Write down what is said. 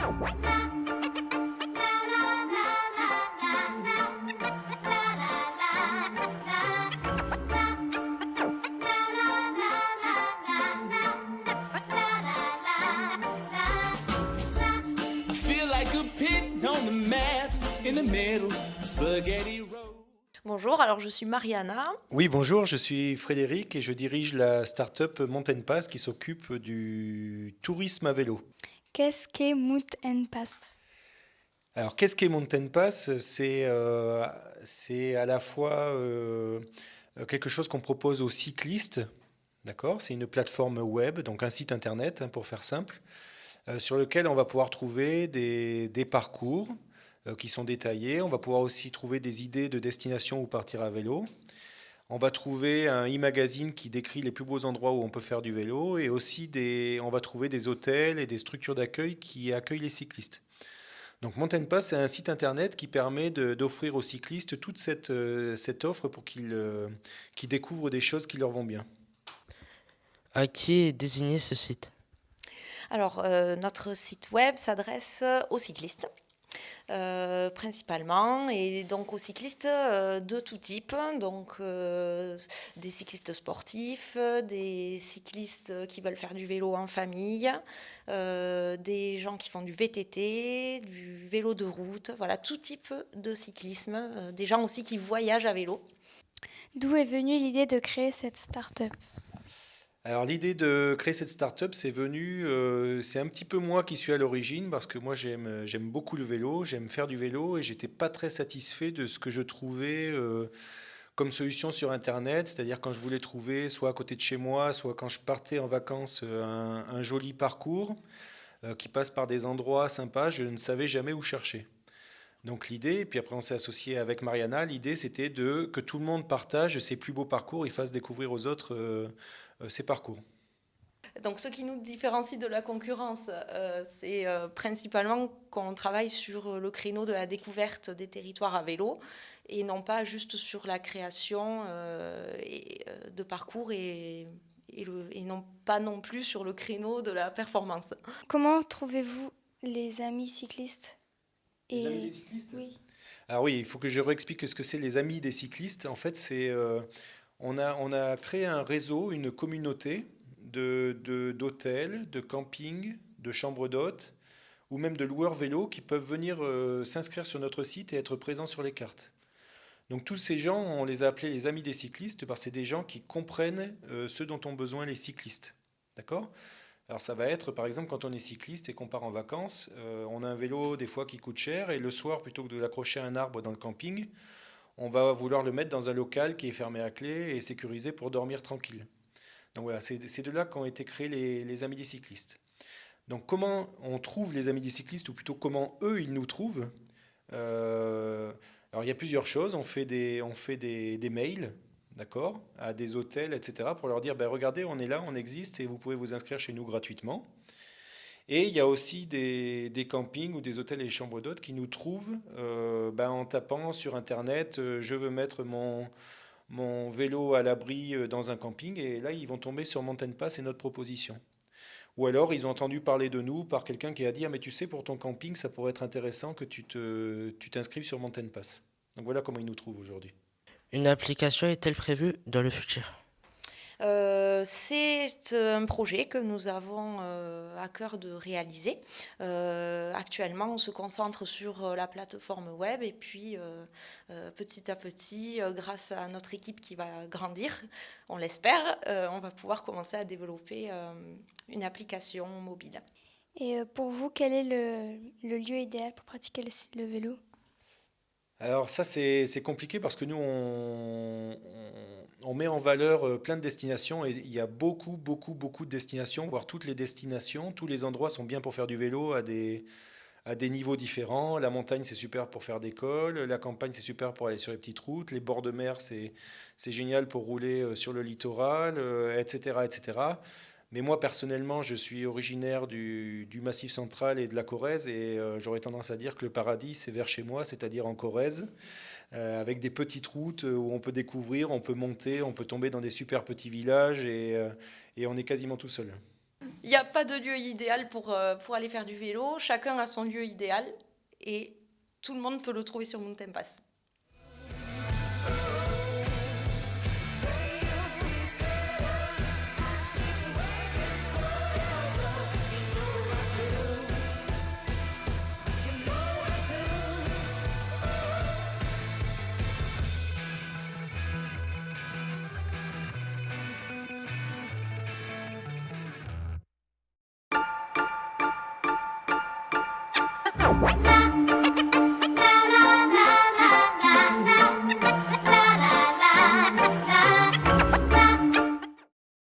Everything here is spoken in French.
I feel like a pig on the map in the middle of Spaghetti Road. Bonjour, alors je suis Mariana. Oui, bonjour, je suis Frédéric et je dirige la start-up Mountain Pass qui s'occupe du tourisme à vélo. Qu'est-ce qu'est Mountain Pass? Alors, qu'est-ce qu'est Mountain Pass? C'est à la fois quelque chose qu'on propose aux cyclistes, d'accord? C'est une plateforme web, donc un site internet, hein, pour faire simple, sur lequel on va pouvoir trouver des parcours qui sont détaillés. On va pouvoir aussi trouver des idées de destination où partir à vélo. On va trouver un e-magazine qui décrit les plus beaux endroits où on peut faire du vélo et aussi on va trouver des hôtels et des structures d'accueil qui accueillent les cyclistes. Donc Mountain Pass, c'est un site internet qui permet d'offrir aux cyclistes toute cette offre pour qu'ils découvrent des choses qui leur vont bien. À qui est désigné ce site? Alors, notre site web s'adresse aux cyclistes. Principalement, et donc aux cyclistes de tout type, donc des cyclistes sportifs, des cyclistes qui veulent faire du vélo en famille, des gens qui font du VTT, du vélo de route, voilà, tout type de cyclisme, des gens aussi qui voyagent à vélo. D'où est venue l'idée de créer cette start-up? Alors l'idée de créer cette start-up, c'est un petit peu moi qui suis à l'origine parce que moi j'aime beaucoup le vélo, j'aime faire du vélo et j'étais pas très satisfait de ce que je trouvais comme solution sur Internet, c'est-à-dire quand je voulais trouver soit à côté de chez moi, soit quand je partais en vacances un joli parcours qui passe par des endroits sympas, je ne savais jamais où chercher. Donc l'idée, et puis après on s'est associé avec Mariana, l'idée c'était que tout le monde partage ses plus beaux parcours et fasse découvrir aux autres ses parcours. Donc ce qui nous différencie de la concurrence, c'est principalement qu'on travaille sur le créneau de la découverte des territoires à vélo et non pas juste sur la création de parcours et non pas non plus sur le créneau de la performance. Comment trouvez-vous les amis cyclistes? Les amis des cyclistes? Oui. Alors oui, il faut que je réexplique ce que c'est les amis des cyclistes. En fait, on a créé un réseau, une communauté d'hôtels, de campings, de chambres d'hôtes ou même de loueurs vélos qui peuvent venir s'inscrire sur notre site et être présents sur les cartes. Donc tous ces gens, on les a appelés les amis des cyclistes parce que c'est des gens qui comprennent ce dont ont besoin les cyclistes. D'accord ? Alors ça va être, par exemple, quand on est cycliste et qu'on part en vacances, on a un vélo des fois qui coûte cher et le soir, plutôt que de l'accrocher à un arbre dans le camping, on va vouloir le mettre dans un local qui est fermé à clé et sécurisé pour dormir tranquille. Donc voilà, c'est de là qu'ont été créés les amis des cyclistes. Donc comment on trouve les amis des cyclistes, ou plutôt comment eux, ils nous trouvent? Alors il y a plusieurs choses. On fait des mails, d'accord, à des hôtels, etc., pour leur dire, ben, regardez, on est là, on existe, et vous pouvez vous inscrire chez nous gratuitement. Et il y a aussi des campings ou des hôtels et des chambres d'hôtes qui nous trouvent en tapant sur Internet, je veux mettre mon vélo à l'abri dans un camping, et là, ils vont tomber sur Mountain Pass et notre proposition. Ou alors, ils ont entendu parler de nous par quelqu'un qui a dit, ah, mais tu sais, pour ton camping, ça pourrait être intéressant que tu t'inscrives sur Mountain Pass. Donc voilà comment ils nous trouvent aujourd'hui. Une application est-elle prévue dans le futur? C'est un projet que nous avons à cœur de réaliser. Actuellement, on se concentre sur la plateforme web et puis petit à petit, grâce à notre équipe qui va grandir, on l'espère, on va pouvoir commencer à développer une application mobile. Et pour vous, quel est le lieu idéal pour pratiquer le vélo? Alors ça, c'est compliqué parce que nous, on met en valeur plein de destinations et il y a beaucoup, beaucoup, beaucoup de destinations, voire toutes les destinations. Tous les endroits sont bien pour faire du vélo à des niveaux différents. La montagne, c'est super pour faire des cols. La campagne, c'est super pour aller sur les petites routes. Les bords de mer, c'est génial pour rouler sur le littoral, etc., etc. Mais moi, personnellement, je suis originaire du Massif central et de la Corrèze et j'aurais tendance à dire que le paradis, c'est vers chez moi, c'est-à-dire en Corrèze, avec des petites routes où on peut découvrir, on peut monter, on peut tomber dans des super petits villages et on est quasiment tout seul. Il n'y a pas de lieu idéal pour aller faire du vélo. Chacun a son lieu idéal et tout le monde peut le trouver sur Mountain Pass. Wow.